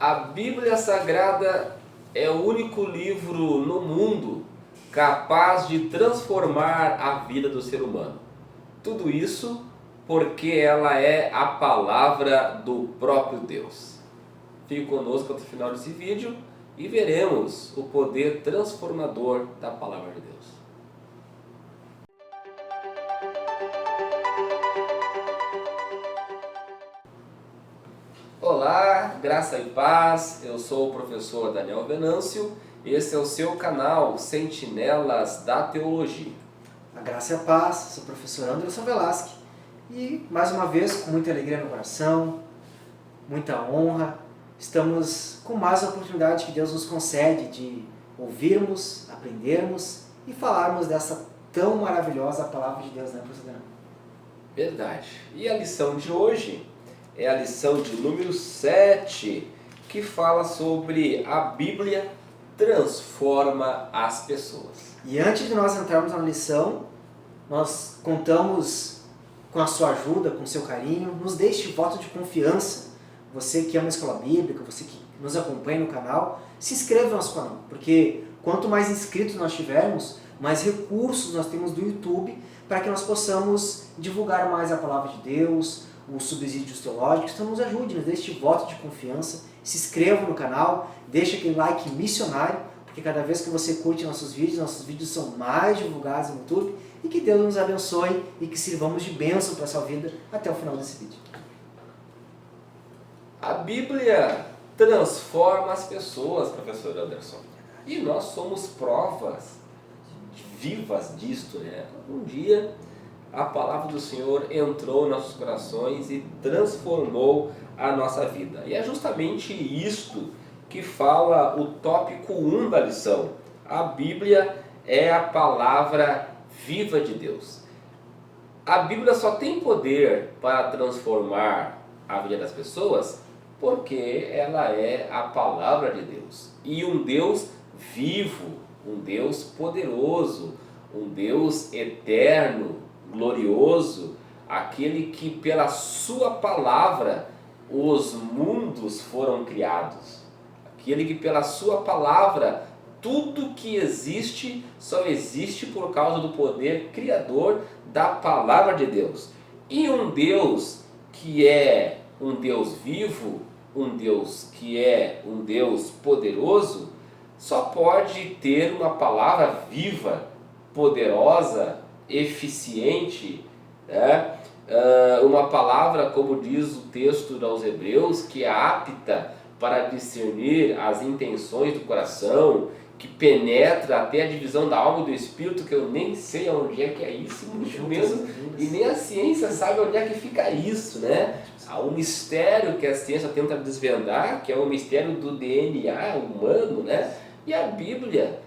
A Bíblia Sagrada é o único livro no mundo capaz de transformar a vida do ser humano. Tudo isso porque ela é a palavra do próprio Deus. Fique conosco até o final desse vídeo e veremos o poder transformador da palavra de Deus. Olá, graça e paz, eu sou o professor Daniel Venâncio, esse é o seu canal Sentinelas da Teologia. A graça e a paz, sou o professor Anderson Velasque e mais uma vez com muita alegria no coração, muita honra, estamos com mais uma oportunidade que Deus nos concede de ouvirmos, aprendermos e falarmos dessa tão maravilhosa palavra de Deus, né, professor Daniel? Verdade. E a lição de hoje é a lição de número 7, que fala sobre a Bíblia transforma as pessoas. E antes de nós entrarmos na lição, nós contamos com a sua ajuda, com o seu carinho, nos deixe voto de confiança. Você que ama a escola bíblica, você que nos acompanha no canal, se inscreva no nosso canal, porque quanto mais inscritos nós tivermos, mais recursos nós temos do YouTube para que nós possamos divulgar mais a palavra de Deus, os subsídios teológicos. Então nos ajude, nos deixe voto de confiança, se inscreva no canal, deixe aquele like missionário, porque cada vez que você curte nossos vídeos são mais divulgados no YouTube, e que Deus nos abençoe e que sirvamos de bênção para a sua vida até o final desse vídeo. A Bíblia transforma as pessoas, professor Anderson. E nós somos provas vivas disto, né? Um dia a palavra do Senhor entrou em nossos corações e transformou a nossa vida. E é justamente isto que fala o tópico 1 da lição. A Bíblia é a palavra viva de Deus. A Bíblia só tem poder para transformar a vida das pessoas porque ela é a palavra de Deus. E um Deus vivo, um Deus poderoso, um Deus eterno, glorioso, aquele que pela sua palavra os mundos foram criados, aquele que pela sua palavra tudo que existe só existe por causa do poder criador da palavra de Deus. E um Deus que é um Deus vivo, um Deus que é um Deus poderoso, só pode ter uma palavra viva, poderosa, eficiente, né? Uma palavra, como diz o texto aos Hebreus, que é apta para discernir as intenções do coração, que penetra até a divisão da alma e do espírito, que eu nem sei onde é que é isso, muito menos, e nem a ciência sabe onde é que fica isso, né? Há um mistério que a ciência tenta desvendar, que é o mistério do DNA humano, né? E a Bíblia,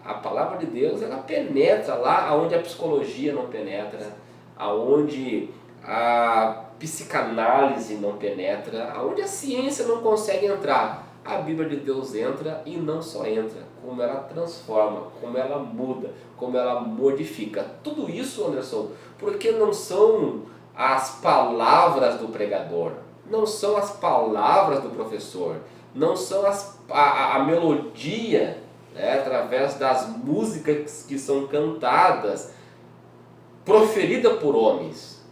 a palavra de Deus, ela penetra lá onde a psicologia não penetra, aonde a psicanálise não penetra, aonde a ciência não consegue entrar. A Bíblia de Deus entra e não só entra, como ela transforma, como ela muda, como ela modifica. Tudo isso, Anderson, porque não são as palavras do pregador, não são as palavras do professor, não são a melodia, né, através das músicas que são cantadas, proferida por homens.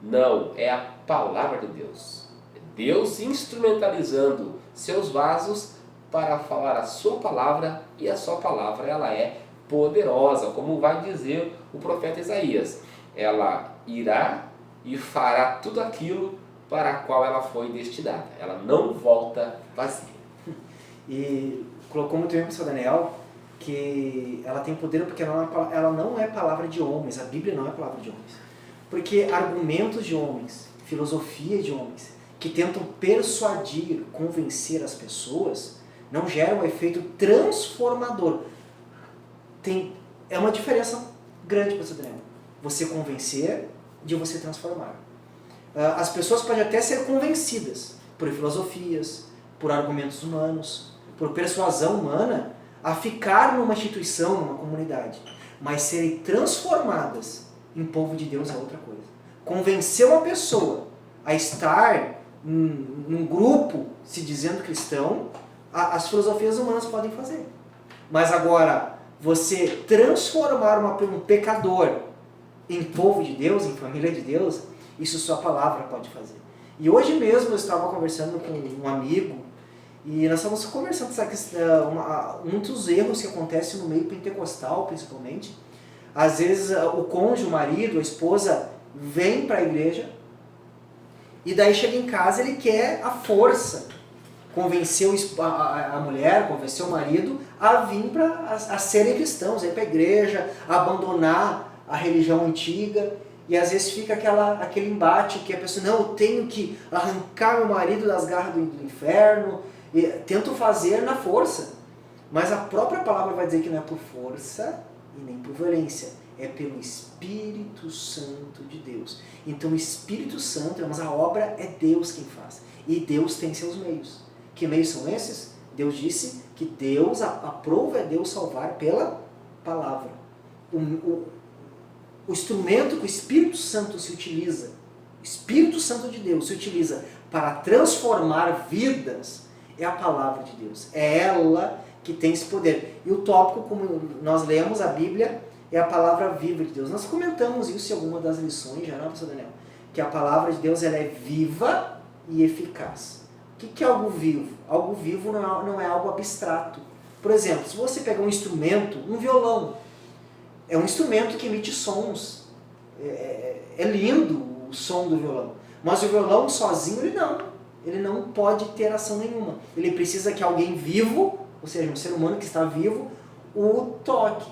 Não, é a palavra de Deus. Deus instrumentalizando seus vasos para falar a sua palavra, e a sua palavra ela é poderosa, como vai dizer o profeta Isaías. Ela irá e fará tudo aquilo para a qual ela foi destinada. Ela não volta vazia. E colocou muito bem o professor Daniel que ela tem poder porque ela não é palavra de homens, a Bíblia não é palavra de homens. Porque argumentos de homens, filosofia de homens, que tentam persuadir, convencer as pessoas, não geram um efeito transformador. É uma diferença grande, professor Daniel. Você convencer de você transformar. As pessoas podem até ser convencidas por filosofias, por argumentos humanos, por persuasão humana, a ficar numa instituição, numa comunidade, mas serem transformadas em povo de Deus é outra coisa. Convencer uma pessoa a estar num grupo se dizendo cristão, as filosofias humanas podem fazer. Mas agora, você transformar um pecador em povo de Deus, em família de Deus, isso sua palavra pode fazer. E hoje mesmo eu estava conversando com um amigo, e nós estávamos conversando sobre um dos erros que acontece no meio pentecostal, principalmente. Às vezes o cônjuge, o marido, a esposa, vem para a igreja, e daí chega em casa ele quer a força convencer a mulher, convencer o marido a vir a serem cristãos, a ir para a igreja, a abandonar a religião antiga. E às vezes fica aquele embate que a pessoa, não, eu tenho que arrancar meu marido das garras do inferno, e tento fazer na força. Mas a própria palavra vai dizer que não é por força e nem por violência, é pelo Espírito Santo de Deus. Então o Espírito Santo, mas a obra é Deus quem faz. E Deus tem seus meios. Que meios são esses? Deus disse que Deus, a prova é Deus salvar pela palavra. O instrumento que o Espírito Santo se utiliza, o Espírito Santo de Deus se utiliza para transformar vidas, é a palavra de Deus. É ela que tem esse poder. E o tópico, como nós lemos a Bíblia, é a palavra viva de Deus. Nós comentamos isso em alguma das lições já, não, pastor Daniel? Que a palavra de Deus ela é viva e eficaz. O que é algo vivo? Algo vivo não é algo abstrato. Por exemplo, se você pegar um instrumento, um violão, é um instrumento que emite sons. É lindo o som do violão. Mas o violão sozinho, ele não pode ter ação nenhuma. Ele precisa que alguém vivo, ou seja, um ser humano que está vivo, o toque.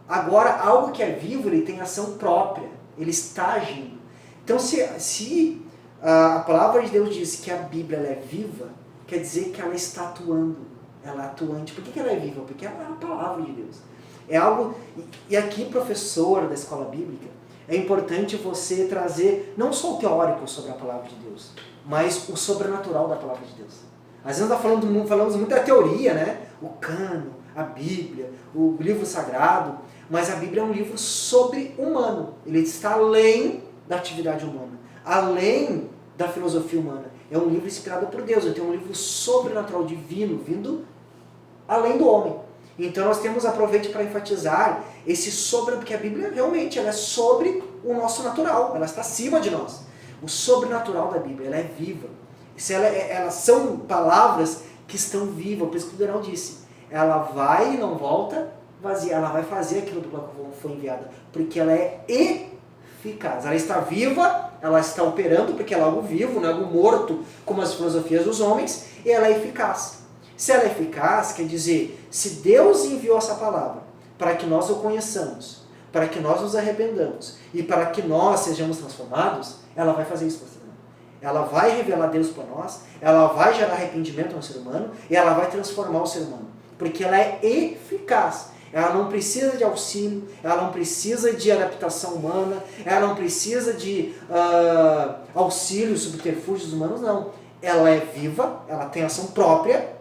Agora, algo que é vivo, ele tem ação própria. Ele está agindo. Então, se a palavra de Deus diz que a Bíblia ela é viva, quer dizer que ela está atuando. Ela é atuante. Por que ela é viva? Porque ela é a palavra de Deus. É algo, e aqui, professor da escola bíblica, é importante você trazer não só o teórico sobre a palavra de Deus, mas o sobrenatural da palavra de Deus. Às vezes nós falamos muito da teoria, né? O cano, a Bíblia, o livro sagrado, mas a Bíblia é um livro sobre-humano. Ele está além da atividade humana, além da filosofia humana. É um livro inspirado por Deus, então é um livro sobrenatural, divino, vindo além do homem. Então nós temos, aproveite para enfatizar esse sobre, porque a Bíblia realmente ela é sobre o nosso natural, ela está acima de nós. O sobrenatural da Bíblia, ela é viva. Elas são palavras que estão vivas, por isso que o Daniel disse. Ela vai e não volta vazia, ela vai fazer aquilo do qual foi enviada, porque ela é eficaz. Ela está viva, ela está operando, porque ela é algo vivo, não é algo morto, como as filosofias dos homens, e ela é eficaz. Se ela é eficaz, quer dizer, se Deus enviou essa palavra para que nós o conheçamos, para que nós nos arrependamos e para que nós sejamos transformados, ela vai fazer isso para o ser humano. Ela vai revelar Deus para nós, ela vai gerar arrependimento no ser humano e ela vai transformar o ser humano, porque ela é eficaz. Ela não precisa de auxílio, ela não precisa de adaptação humana, ela não precisa de auxílio, subterfúgios humanos, não. Ela é viva, ela tem ação própria,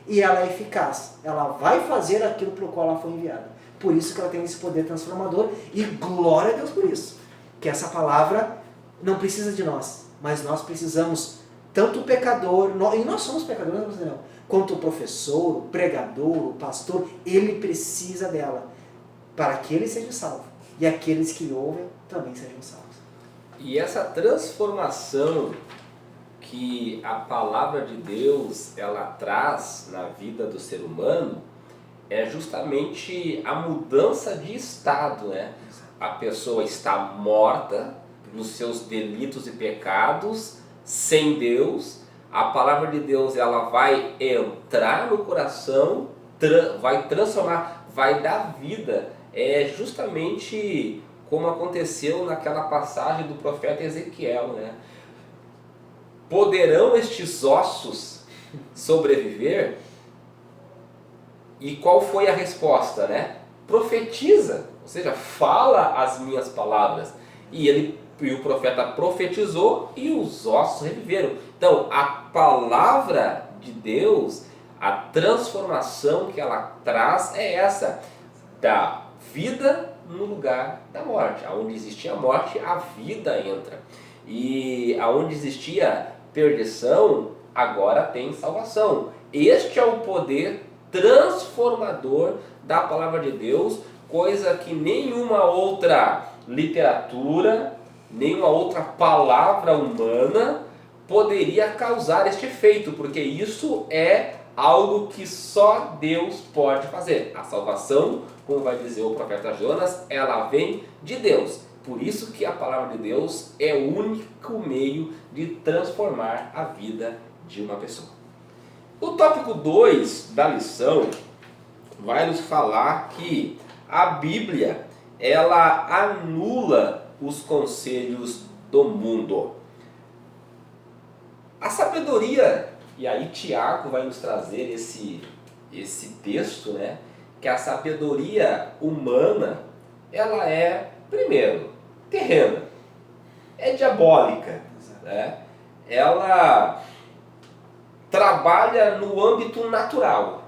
e ela é eficaz. Ela vai fazer aquilo pelo qual ela foi enviada. Por isso que ela tem esse poder transformador. E glória a Deus por isso. Que essa palavra não precisa de nós. Mas nós precisamos, tanto o pecador, e nós somos pecadores, não, quanto o professor, o pregador, o pastor, ele precisa dela. Para que ele seja salvo. E aqueles que lhe ouvem também sejam salvos. E essa transformação que a palavra de Deus ela traz na vida do ser humano é justamente a mudança de estado, né? A pessoa está morta nos seus delitos e pecados, sem Deus. A palavra de Deus ela vai entrar no coração, vai transformar, vai dar vida. É justamente como aconteceu naquela passagem do profeta Ezequiel, né? Poderão estes ossos sobreviver? E qual foi a resposta, né? Profetiza, ou seja, fala as minhas palavras. E o profeta profetizou e os ossos reviveram. Então, a palavra de Deus, a transformação que ela traz é essa, da vida no lugar da morte. Onde existia a morte, a vida entra. E aonde existia perdição, agora tem salvação. Este é o poder transformador da palavra de Deus, coisa que nenhuma outra literatura, nenhuma outra palavra humana poderia causar este efeito, porque isso é algo que só Deus pode fazer. A salvação, como vai dizer o profeta Jonas, ela vem de Deus. Por isso que a palavra de Deus é o único meio de transformar a vida de uma pessoa. O tópico 2 da lição vai nos falar que a Bíblia, ela anula os conselhos do mundo. A sabedoria, e aí Tiago vai nos trazer esse texto, né? Que a sabedoria humana, ela é, primeiro, terrena, é diabólica, né? Ela trabalha no âmbito natural.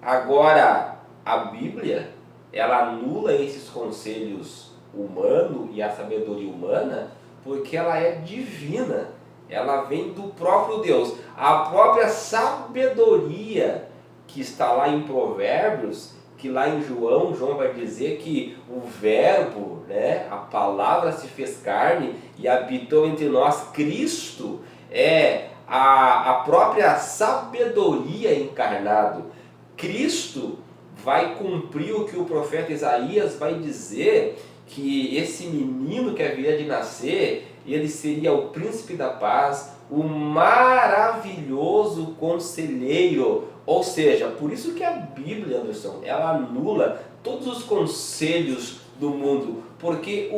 Agora, a Bíblia, ela anula esses conselhos humanos e a sabedoria humana porque ela é divina. Ela vem do próprio Deus. A própria sabedoria que está lá em Provérbios, que lá em João vai dizer que o verbo, né, a palavra se fez carne e habitou entre nós. Cristo é a própria sabedoria encarnado. Cristo vai cumprir o que o profeta Isaías vai dizer, que esse menino que haveria de nascer, ele seria o príncipe da paz, o maravilhoso conselheiro. Ou seja, por isso que a Bíblia, Anderson, ela anula todos os conselhos do mundo, porque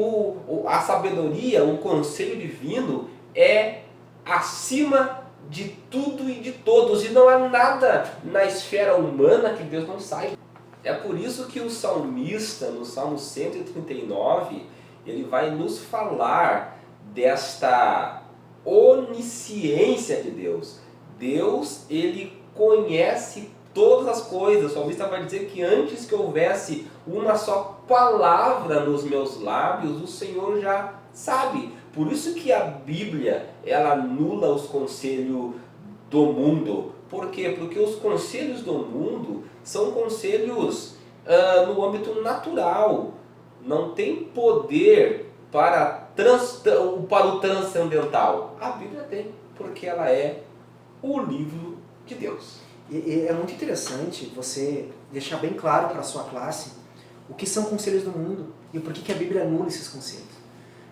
a sabedoria, o conselho divino é acima de tudo e de todos, e não há nada na esfera humana que Deus não saiba. É por isso que o salmista, no Salmo 139, ele vai nos falar desta onisciência de Deus. Deus, ele conhece todas as coisas. O salmista vai dizer que antes que houvesse uma só palavra nos meus lábios, o Senhor já sabe. Por isso que a Bíblia, ela anula os conselhos do mundo. Por quê? Porque os conselhos do mundo são conselhos no âmbito natural. Não tem poder para o transcendental. A Bíblia tem, porque ela é o livro de Deus. E é muito interessante você deixar bem claro para a sua classe o que são conselhos do mundo e por que a Bíblia anula esses conselhos.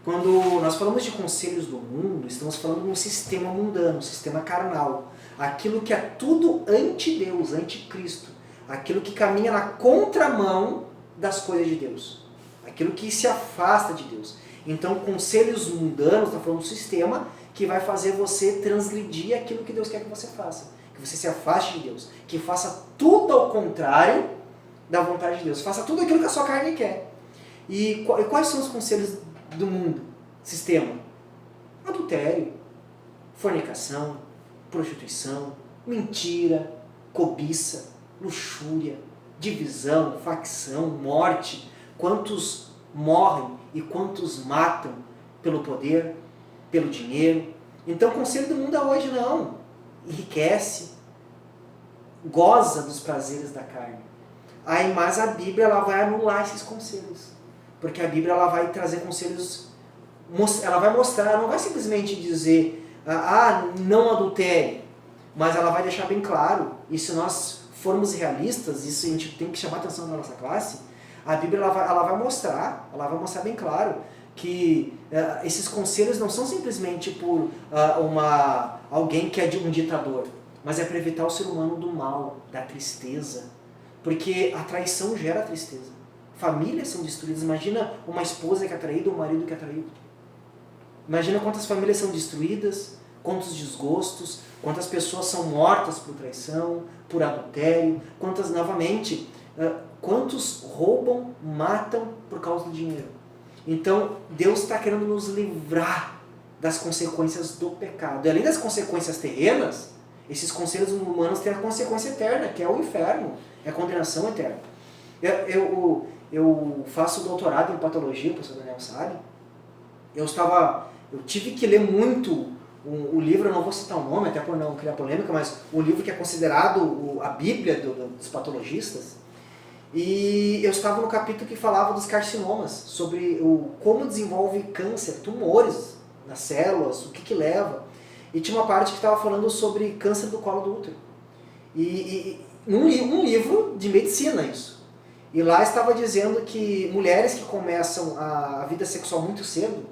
Quando nós falamos de conselhos do mundo, estamos falando de um sistema mundano, um sistema carnal. Aquilo que é tudo anti-Deus, anti-Cristo. Aquilo que caminha na contramão das coisas de Deus. Aquilo que se afasta de Deus. Então, conselhos mundanos, está falando do sistema que vai fazer você transgredir aquilo que Deus quer que você faça. Que você se afaste de Deus. Que faça tudo ao contrário da vontade de Deus. Faça tudo aquilo que a sua carne quer. E quais são os conselhos do mundo? Sistema. Adultério, fornicação, prostituição, mentira, cobiça, luxúria, divisão, facção, morte. Quantos morrem e quantos matam pelo poder, pelo dinheiro. Então o conselho do mundo hoje não. Enriquece, goza dos prazeres da carne. Aí, mas a Bíblia ela vai anular esses conselhos. Porque a Bíblia ela vai trazer conselhos, ela vai mostrar, não vai simplesmente dizer, não adultere, mas ela vai deixar bem claro, e se nós formos realistas, isso a gente tem que chamar a atenção da nossa classe, a Bíblia ela vai mostrar bem claro que esses conselhos não são simplesmente por alguém que é de um ditador, mas é para evitar o ser humano do mal, da tristeza, porque a traição gera tristeza. Famílias são destruídas. Imagina uma esposa que é traída ou um marido que é traído. Imagina quantas famílias são destruídas, quantos desgostos, quantas pessoas são mortas por traição, por adultério, quantos roubam, matam por causa do dinheiro. Então, Deus está querendo nos livrar das consequências do pecado. E além das consequências terrenas, esses conselhos humanos têm a consequência eterna, que é o inferno, é a condenação eterna. Eu faço doutorado em patologia, o professor Daniel sabe. Eu tive que ler muito o livro, eu não vou citar o nome, até por não criar polêmica, mas o livro que é considerado a Bíblia dos patologistas. E eu estava no capítulo que falava dos carcinomas, sobre como desenvolve câncer, tumores nas células, o que leva. E tinha uma parte que estava falando sobre câncer do colo do útero. Um livro de medicina isso. E lá estava dizendo que mulheres que começam a vida sexual muito cedo,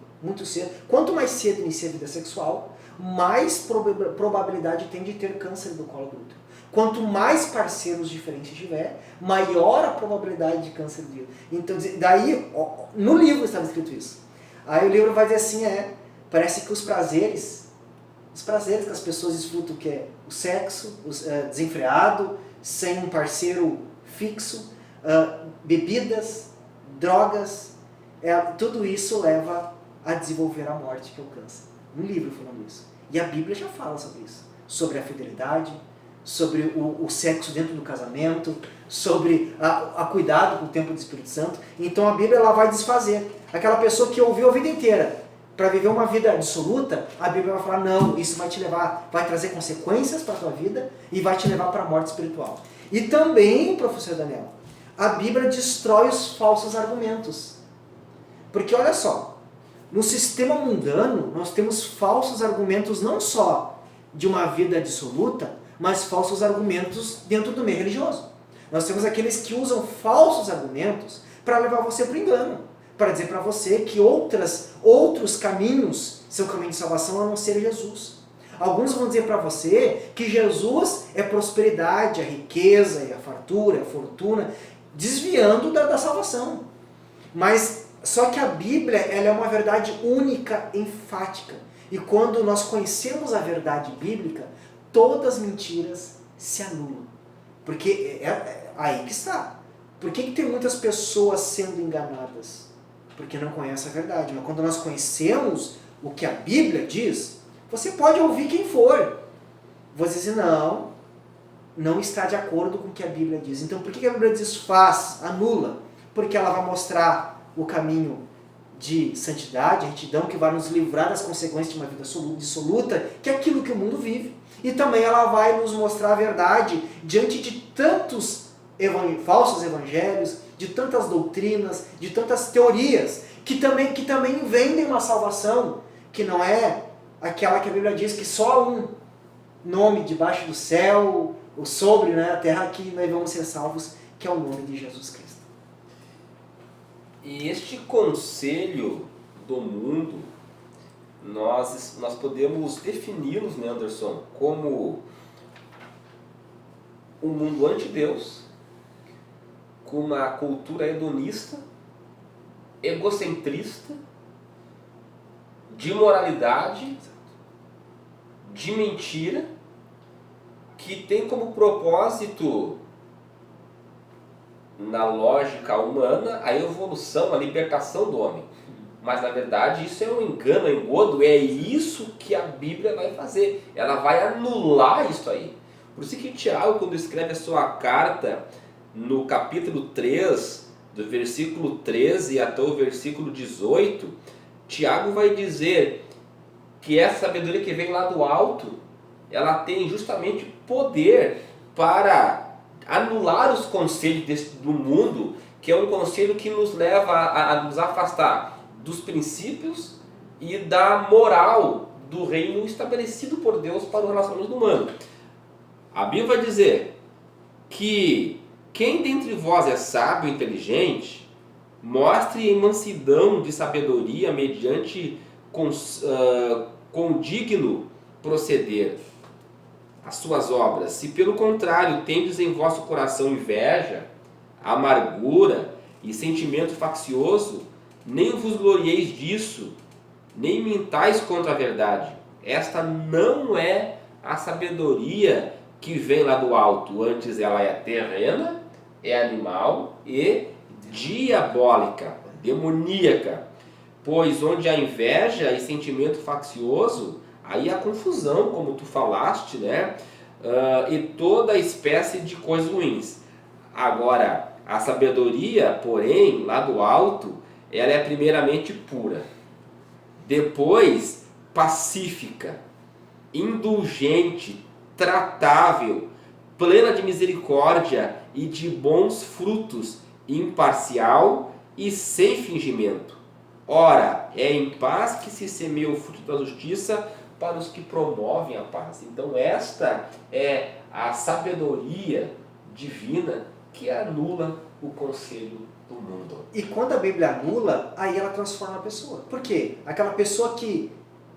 quanto mais cedo inicia a vida sexual, mais probabilidade tem de ter câncer do colo do útero. Quanto mais parceiros diferentes tiver, maior a probabilidade de câncer do útero. Então, daí, no livro estava escrito isso. Aí o livro vai dizer assim, parece que os prazeres que as pessoas desfrutam, que é o sexo desenfreado, sem um parceiro fixo, bebidas, drogas, tudo isso leva a desenvolver a morte, que é o câncer. Um livro falando isso. E a Bíblia já fala sobre isso. Sobre a fidelidade, sobre o sexo dentro do casamento, sobre a cuidado com o tempo do Espírito Santo. Então a Bíblia ela vai desfazer. Aquela pessoa que ouviu a vida inteira para viver uma vida dissoluta, a Bíblia vai falar, não, isso vai te levar, vai trazer consequências para a tua vida e vai te levar para a morte espiritual. E também, professor Daniel, a Bíblia destrói os falsos argumentos. Porque olha só, no sistema mundano, nós temos falsos argumentos não só de uma vida dissoluta, mas falsos argumentos dentro do meio religioso. Nós temos aqueles que usam falsos argumentos para levar você para o engano, para dizer para você que outros caminhos são caminho de salvação a não ser Jesus. Alguns vão dizer para você que Jesus é prosperidade, a riqueza, e a fartura, a fortuna, desviando da salvação. Mas só que a Bíblia ela é uma verdade única, enfática. E quando nós conhecemos a verdade bíblica, todas as mentiras se anulam. Porque é aí que está. Por que tem muitas pessoas sendo enganadas? Porque não conhecem a verdade. Mas quando nós conhecemos o que a Bíblia diz, você pode ouvir quem for. Você diz, não está de acordo com o que a Bíblia diz. Então por que a Bíblia desfaz, anula? Porque ela vai mostrar o caminho de santidade, retidão, que vai nos livrar das consequências de uma vida dissoluta, que é aquilo que o mundo vive. E também ela vai nos mostrar a verdade diante de tantos falsos evangelhos, de tantas doutrinas, de tantas teorias, que também vendem uma salvação, que não é aquela que a Bíblia diz que só um nome debaixo do céu, ou sobre a terra, que nós vamos ser salvos, que é o nome de Jesus Cristo. E este conselho do mundo, nós podemos defini-los, né, Anderson, como um mundo anti-Deus, com uma cultura hedonista, egocentrista, de imoralidade, de mentira, que tem como propósito, na lógica humana, a evolução, a libertação do homem. Mas na verdade isso é um engano, é um engodo, é isso que a Bíblia vai fazer. Ela vai anular isso aí. Por isso que Tiago, quando escreve a sua carta, no capítulo 3, do versículo 13 até o versículo 18, Tiago vai dizer que essa sabedoria que vem lá do alto, ela tem justamente poder para anular os conselhos do mundo, que é um conselho que nos leva a nos afastar dos princípios e da moral do reino estabelecido por Deus para o relacionamento humano. A Bíblia vai dizer que quem dentre vós é sábio e inteligente, mostre em mansidão de sabedoria mediante condigno proceder as suas obras. Se pelo contrário tendes em vosso coração inveja, amargura e sentimento faccioso, nem vos glorieis disso, nem mintais contra a verdade. Esta não é a sabedoria que vem lá do alto, antes ela é terrena, é animal e diabólica, demoníaca. Pois onde há inveja e sentimento faccioso, aí há confusão, como tu falaste, né? E toda espécie de coisas ruins. Agora, a sabedoria, porém, lá do alto, ela é primeiramente pura, depois pacífica, indulgente, tratável, plena de misericórdia e de bons frutos, imparcial e sem fingimento. Ora, é em paz que se semeia o fruto da justiça para os que promovem a paz. Então esta é a sabedoria divina que anula o conselho do mundo. E quando a Bíblia anula, aí ela transforma a pessoa. Por quê? Aquela pessoa que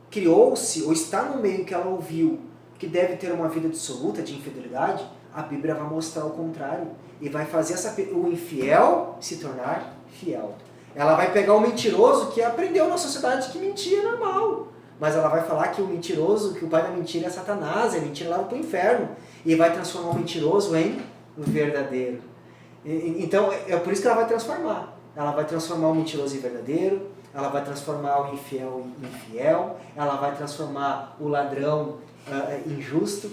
criou-se ou está no meio que ela ouviu que deve ter uma vida dissoluta de infidelidade, a Bíblia vai mostrar o contrário e vai fazer o infiel se tornar fiel. Ela vai pegar o mentiroso que aprendeu na sociedade que mentir é normal, mas ela vai falar que o mentiroso, que o pai da mentira é Satanás, a mentira leva para o inferno, e vai transformar o mentiroso em verdadeiro. Então é por isso que ela vai transformar. Ela vai transformar o mentiroso em verdadeiro, ela vai transformar o infiel em infiel, ela vai transformar o ladrão em justo,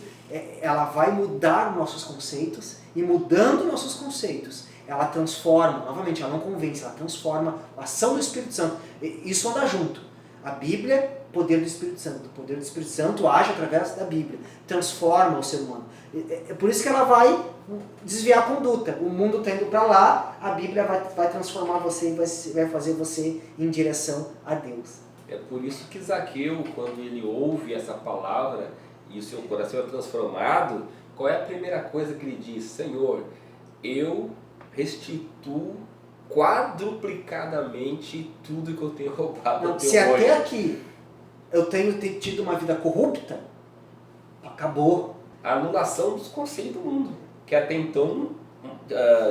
ela vai mudar nossos conceitos, e mudando nossos conceitos, ela transforma, novamente, ela não convence, ela transforma a ação do Espírito Santo. Isso anda junto. A Bíblia, poder do Espírito Santo. O poder do Espírito Santo age através da Bíblia, transforma o ser humano. É por isso que ela vai desviar a conduta. O mundo está indo para lá, a Bíblia vai transformar você e vai fazer você em direção a Deus. É por isso que Zaqueu, quando ele ouve essa palavra e o seu coração é transformado, qual é a primeira coisa que ele diz? Senhor, eu restituo quadruplicadamente tudo que eu tenho roubado. Não, se até aqui eu tenho tido uma vida corrupta, acabou. A anulação dos conceitos do mundo, que até então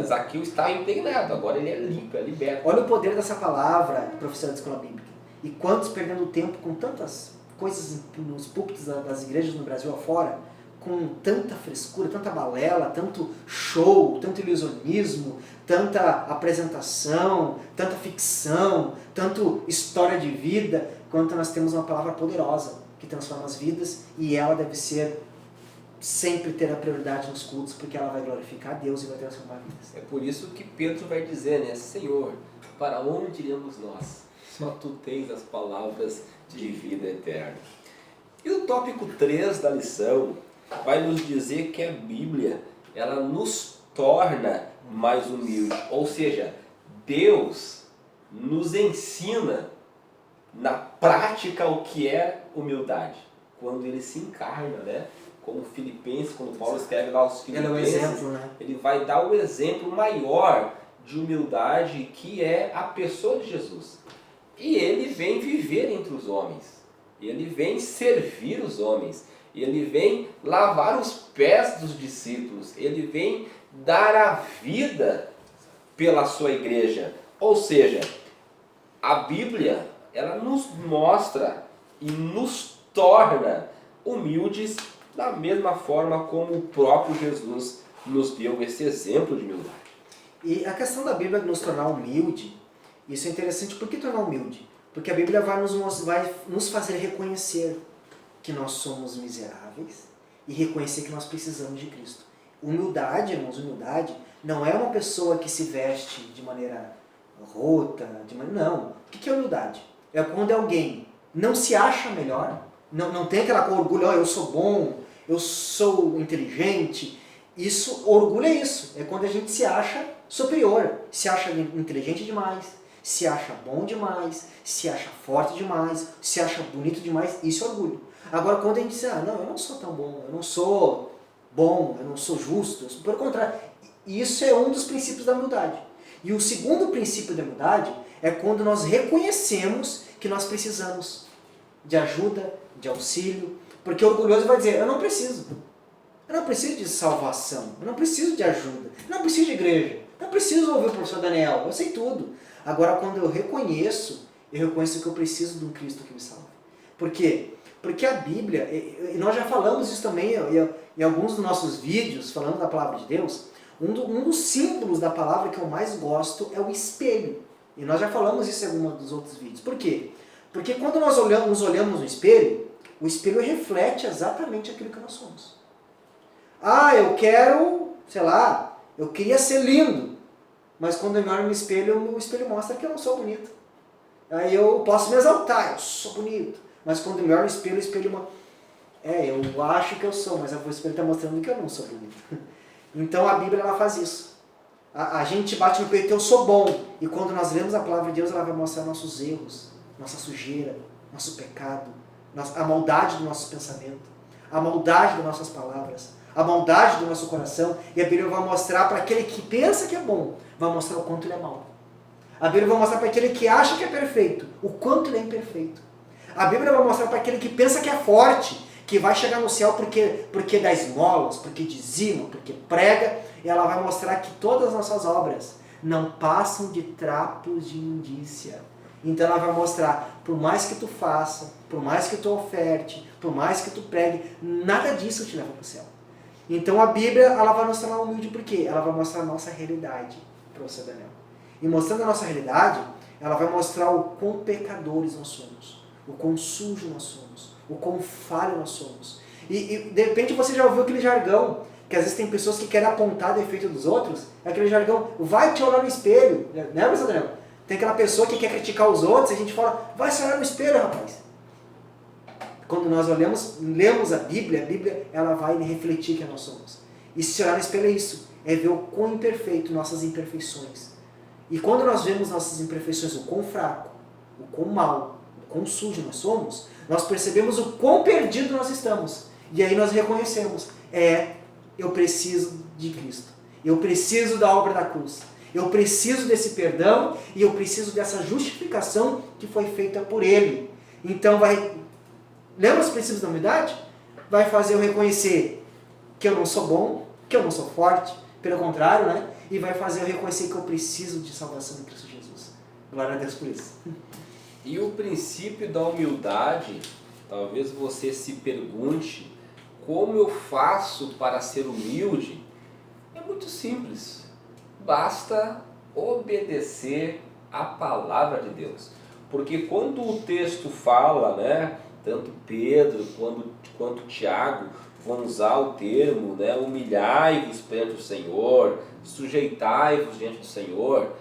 Zaqueu está impregnado, agora ele é limpo, é liberto. Olha o poder dessa palavra, professor de escola bíblica. E quantos perdendo tempo com tantas coisas nos púlpitos das igrejas no Brasil afora, com tanta frescura, tanta balela, tanto show, tanto ilusionismo, tanta apresentação, tanta ficção, tanto história de vida, quanto nós temos uma palavra poderosa que transforma as vidas, e ela deve ser sempre ter a prioridade nos cultos, porque ela vai glorificar a Deus e vai transformar vidas. É por isso que Pedro vai dizer, né? Senhor, para onde iremos nós? Só Tu tens as palavras de vida eterna. E o tópico 3 da lição vai nos dizer que a Bíblia, ela nos torna mais humildes. Ou seja, Deus nos ensina na prática o que é humildade. Quando Ele se encarna, né? Como Filipenses, quando Paulo escreve lá aos Filipenses, Ele é o exemplo, né? Ele vai dar o exemplo maior de humildade, que é a pessoa de Jesus. E Ele vem viver entre os homens. Ele vem servir os homens. Ele vem lavar os pés dos discípulos. Ele vem dar a vida pela sua igreja. Ou seja, a Bíblia, ela nos mostra e nos torna humildes da mesma forma como o próprio Jesus nos deu esse exemplo de humildade. E a questão da Bíblia nos tornar humilde, isso é interessante. Por que tornar humilde? Porque a Bíblia vai nos fazer reconhecer que nós somos miseráveis e reconhecer que nós precisamos de Cristo. Humildade, irmãos, humildade não é uma pessoa que se veste de maneira rota, não. O que é humildade? É quando alguém não se acha melhor, não tem aquela orgulho, eu sou bom, eu sou inteligente. Orgulho é isso, é quando a gente se acha superior, se acha inteligente demais, se acha bom demais, se acha forte demais, se acha bonito demais, isso é orgulho. Agora, quando a gente diz, não, eu não sou tão bom, eu não sou bom, eu não sou justo, pelo contrário, isso é um dos princípios da humildade. E o segundo princípio da humildade é quando nós reconhecemos que nós precisamos de ajuda, de auxílio, porque o orgulhoso vai dizer, eu não preciso de salvação, eu não preciso de ajuda, eu não preciso de igreja, eu não preciso ouvir o professor Daniel, eu sei tudo. Agora, quando eu reconheço que eu preciso de um Cristo que me salve. Por quê? Porque a Bíblia, e nós já falamos isso também em alguns dos nossos vídeos, falando da palavra de Deus, um dos símbolos da palavra que eu mais gosto é o espelho. E nós já falamos isso em alguns dos outros vídeos. Por quê? Porque quando nós nos olhamos no espelho, o espelho reflete exatamente aquilo que nós somos. Eu quero, eu queria ser lindo, mas quando eu me olho no espelho, o espelho mostra que eu não sou bonito. Aí eu posso me exaltar, eu sou bonito. Mas quando eu me olho no espelho, o espelho Eu acho que eu sou, mas o espelho está mostrando que eu não sou bonito. Então a Bíblia ela faz isso. A gente bate no peito, eu sou bom. E quando nós lemos a palavra de Deus, ela vai mostrar nossos erros, nossa sujeira, nosso pecado, a maldade do nosso pensamento, a maldade das nossas palavras, a maldade do nosso coração. E a Bíblia vai mostrar para aquele que pensa que é bom, vai mostrar o quanto ele é mau. A Bíblia vai mostrar para aquele que acha que é perfeito, o quanto ele é imperfeito. A Bíblia vai mostrar para aquele que pensa que é forte, que vai chegar no céu porque dá esmolas, porque dizima, porque prega, e ela vai mostrar que todas as nossas obras não passam de trapos de imundícia. Então ela vai mostrar, por mais que tu faça, por mais que tu oferte, por mais que tu pregue, nada disso te leva para o céu. Então a Bíblia ela vai nos tornar humilde por quê? Ela vai mostrar a nossa realidade para você, Daniel. E mostrando a nossa realidade, ela vai mostrar o quão pecadores nós somos, o quão sujo nós somos, o quão falho nós somos. E de repente você já ouviu aquele jargão, que às vezes tem pessoas que querem apontar defeito dos outros, é aquele jargão, vai te olhar no espelho, né, professor Daniel? Tem aquela pessoa que quer criticar os outros, e a gente fala, vai se olhar no espelho, rapaz. Quando nós lemos a Bíblia ela vai refletir quem nós somos. E se olhar no espelho é isso, é ver o quão imperfeito nossas imperfeições. E quando nós vemos nossas imperfeições, o quão fraco, o quão mal, o quão sujo nós somos, nós percebemos o quão perdido nós estamos. E aí nós reconhecemos, eu preciso de Cristo. Eu preciso da obra da cruz. Eu preciso desse perdão e eu preciso dessa justificação que foi feita por Ele. Então lembra os princípios da humildade? Vai fazer eu reconhecer que eu não sou bom, que eu não sou forte, pelo contrário, né? E vai fazer eu reconhecer que eu preciso de salvação em Cristo Jesus. Glória a Deus por isso. E o princípio da humildade, talvez você se pergunte, como eu faço para ser humilde? É muito simples. Basta obedecer a palavra de Deus. Porque quando o texto fala, né, tanto Pedro quanto Tiago vão usar o termo, né, humilhai-vos perante o Senhor, sujeitai-vos diante do Senhor.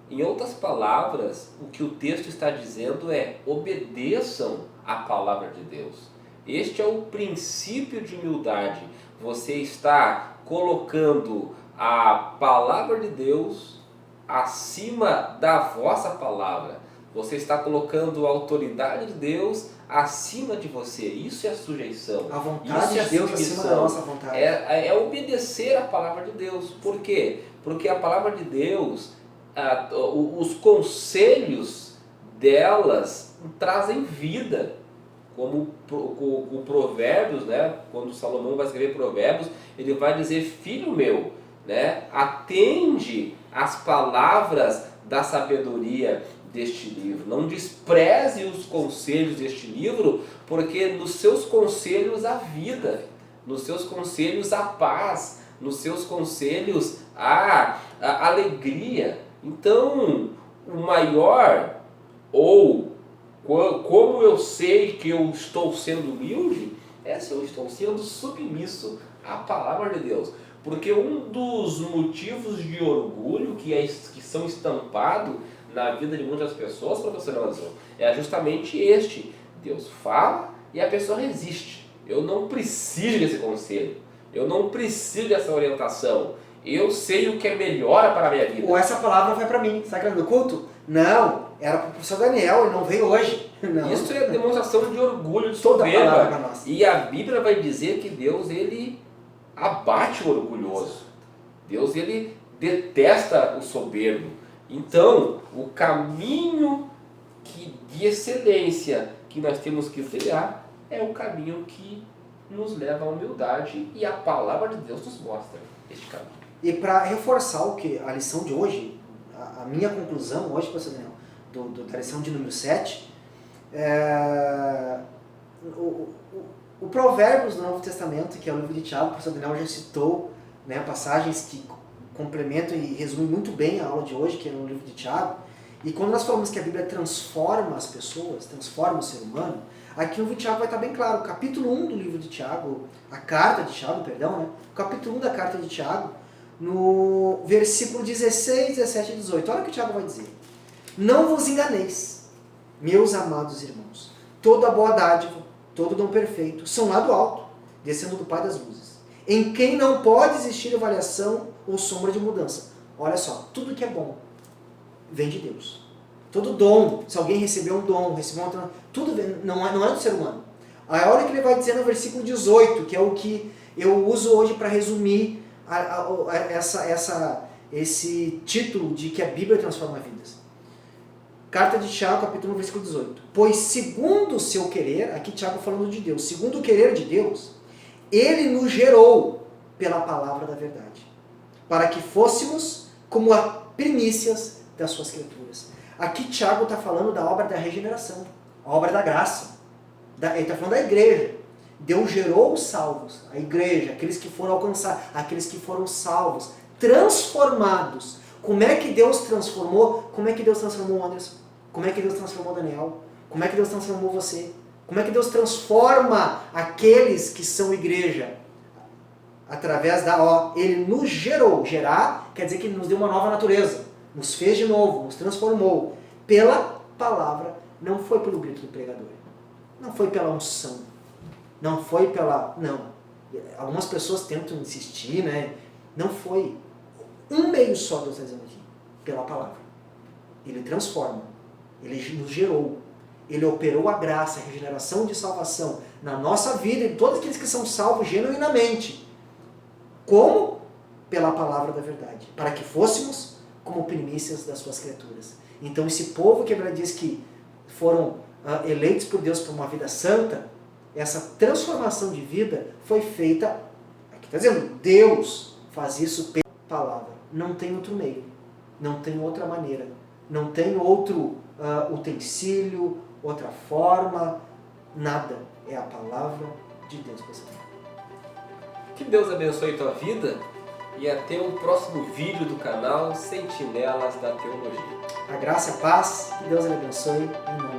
Em outras palavras, o que o texto está dizendo é, obedeçam a palavra de Deus. Este é o princípio de humildade. Você está colocando a palavra de Deus acima da vossa palavra. Você está colocando a autoridade de Deus acima de você. Isso é sujeição. A vontade de Deus acima da nossa vontade. É obedecer a palavra de Deus. Por quê? Porque a palavra de Deus, os conselhos delas trazem vida. Como o Provérbios, né? Quando Salomão vai escrever Provérbios, ele vai dizer, filho meu, né? Atende às palavras da sabedoria deste livro. Não despreze os conselhos deste livro, porque nos seus conselhos há vida, nos seus conselhos há paz, nos seus conselhos há alegria. Então, o maior, ou como eu sei que eu estou sendo humilde, é se eu estou sendo submisso à palavra de Deus. Porque um dos motivos de orgulho que são estampados na vida de muitas pessoas, professor Anderson, é justamente este. Deus fala e a pessoa resiste. Eu não preciso desse conselho. Eu não preciso dessa orientação. Eu sei o que é melhor para a minha vida. Ou essa palavra foi para mim. Está aqui no culto? Não, era para o professor Daniel, ele não veio hoje. Não. Isso é demonstração de orgulho, de soberba. E a Bíblia vai dizer que Deus, ele abate o orgulhoso. Deus, ele detesta o soberbo. Então, o caminho de excelência que nós temos que trilhar é o caminho que nos leva à humildade, e a palavra de Deus nos mostra este caminho. E para reforçar o que a lição de hoje, a minha conclusão hoje, professor Daniel, da lição de número 7, o Provérbios do Novo Testamento, que é o livro de Tiago, o professor Daniel já citou, né, passagens que complementam e resumem muito bem a aula de hoje, que é no livro de Tiago. E quando nós falamos que a Bíblia transforma as pessoas, transforma o ser humano, aqui no livro de Tiago vai estar bem claro. O capítulo 1 do livro de Tiago, a carta de Tiago, perdão, né? O capítulo 1 da carta de Tiago, no versículo 16, 17 e 18. Olha o que o Tiago vai dizer. Não vos enganeis, meus amados irmãos. Toda boa dádiva todo dom perfeito, são lá do alto, descendo do Pai das luzes, em quem não pode existir variação ou sombra de mudança. Olha só, tudo que é bom vem de Deus. Todo dom, se alguém recebeu um dom, recebeu um tudo vem, não é do ser humano. Aí olha o que ele vai dizer no versículo 18, que é o que eu uso hoje para resumir esse título de que a Bíblia transforma vidas. Carta de Tiago, capítulo 1, versículo 18. Pois segundo o seu querer, aqui Tiago falando de Deus, segundo o querer de Deus, Ele nos gerou pela palavra da verdade, para que fôssemos como as primícias das suas criaturas. Aqui Tiago está falando da obra da regeneração, a obra da graça. Ele está falando da igreja. Deus gerou os salvos, a igreja, aqueles que foram alcançados, aqueles que foram salvos, transformados. Como é que Deus transformou? Como é que Deus transformou o Anderson? Como é que Deus transformou o Daniel? Como é que Deus transformou você? Como é que Deus transforma aqueles que são igreja? Através Ele nos gerou. Gerar quer dizer que Ele nos deu uma nova natureza. Nos fez de novo, nos transformou. Pela palavra, não foi pelo grito do pregador. Não foi pela unção. Não foi pela... Não. Algumas pessoas tentam insistir, né? Não foi. Um meio só Deus está dizendo aqui. Pela palavra. Ele transforma. Ele nos gerou. Ele operou a graça, a regeneração de salvação na nossa vida e todos aqueles que são salvos genuinamente. Como? Pela palavra da verdade. Para que fôssemos como primícias das suas criaturas. Então esse povo que a Bíblia diz que foram eleitos por Deus para uma vida santa, essa transformação de vida foi feita, aqui está dizendo, Deus faz isso pela palavra. Não tem outro meio, não tem outra maneira, não tem outro utensílio, outra forma, nada. É a palavra de Deus. Que Deus abençoe tua vida e até o próximo vídeo do canal Sentinelas da Teologia. A graça e a paz, que Deus abençoe em nome